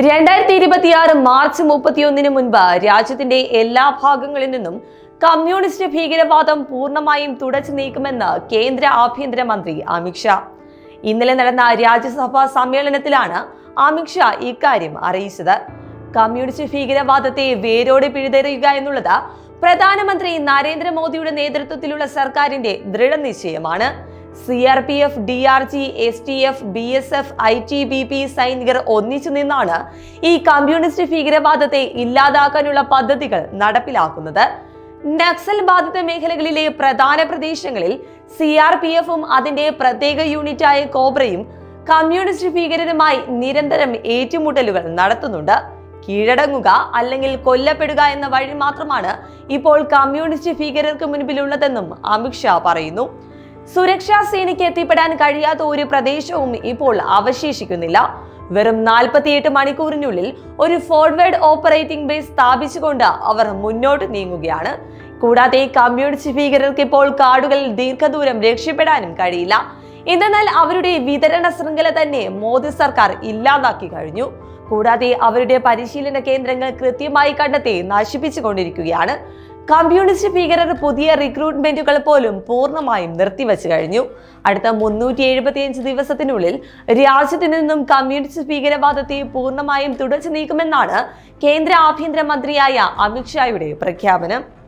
2026 March 31 മുൻപ് രാജ്യത്തിന്റെ എല്ലാ ഭാഗങ്ങളിൽ നിന്നും കമ്മ്യൂണിസ്റ്റ് ഭീകരവാദം പൂർണ്ണമായും തുടച്ചു നീക്കുമെന്ന് കേന്ദ്ര ആഭ്യന്തരമന്ത്രി അമിത്ഷാ. ഇന്നലെ നടന്ന രാജ്യസഭാ സമ്മേളനത്തിലാണ് അമിത്ഷാ ഇക്കാര്യം അറിയിച്ചത്. കമ്മ്യൂണിസ്റ്റ് ഭീകരവാദത്തെ വേരോടെ പിഴുതെറിയുക എന്നുള്ളത് പ്രധാനമന്ത്രി നരേന്ദ്രമോദിയുടെ നേതൃത്വത്തിലുള്ള സർക്കാരിന്റെ ദൃഢനിശ്ചയമാണ്. CRPF, DRG, STF, BSF, ITBP സൈനികർ ഒന്നിച്ചു നിന്നാണ് ഈ കമ്മ്യൂണിസ്റ്റ് ഭീകരവാദത്തെ ഇല്ലാതാക്കാനുള്ള പദ്ധതികൾ നടപ്പിലാക്കുന്നത്. നക്സൽ ബാധിത മേഖലകളിലെ പ്രധാന പ്രദേശങ്ങളിൽ CRPFും അതിന്റെ പ്രത്യേക യൂണിറ്റായ കോബ്രയും കമ്മ്യൂണിസ്റ്റ് ഭീകരരുമായി നിരന്തരം ഏറ്റുമുട്ടലുകൾ നടത്തുന്നുണ്ട്. കീഴടങ്ങുക അല്ലെങ്കിൽ കൊല്ലപ്പെടുക എന്ന വഴി മാത്രമാണ് ഇപ്പോൾ കമ്മ്യൂണിസ്റ്റ് ഭീകരർക്ക് മുൻപിലുള്ളതെന്നും അമിത്ഷാ പറയുന്നു. സുരക്ഷാ സേനയ്ക്ക് എത്തിപ്പെടാൻ കഴിയാത്ത ഒരു പ്രദേശവും ഇപ്പോൾ അവശേഷിക്കുന്നില്ല. വെറും 48 മണിക്കൂറിനുള്ളിൽ ഒരു ഫോർവേഡ് ഓപ്പറേറ്റിംഗ് ബേസ് സ്ഥാപിച്ചുകൊണ്ട് അവർ മുന്നോട്ട് നീങ്ങുകയാണ്. കൂടാതെ കമ്മ്യൂണിസ്റ്റ് ഭീകരർക്ക് ഇപ്പോൾ കാടുകളിൽ ദീർഘദൂരം രക്ഷപ്പെടാനും കഴിയില്ല. എന്നാൽ അവരുടെ വിതരണ ശൃംഖല തന്നെ മോദി സർക്കാർ ഇല്ലാതാക്കി കഴിഞ്ഞു. കൂടാതെ അവരുടെ പരിശീലന കേന്ദ്രങ്ങൾ കൃത്യമായി കണ്ടെത്തി നശിപ്പിച്ചുകൊണ്ടിരിക്കുകയാണ്. കമ്മ്യൂണിസ്റ്റ് ഭീകരർ പുതിയ റിക്രൂട്ട്മെന്റുകൾ പോലും പൂർണ്ണമായും നിർത്തിവെച്ചു കഴിഞ്ഞു. അടുത്ത 375 ദിവസത്തിനുള്ളിൽ രാജ്യത്തു നിന്നും കമ്മ്യൂണിസ്റ്റ് ഭീകരവാദത്തെ പൂർണ്ണമായും തുടച്ചു നീക്കുമെന്നാണ് കേന്ദ്ര ആഭ്യന്തരമന്ത്രിയായ അമിത്ഷായുടെ പ്രഖ്യാപനം.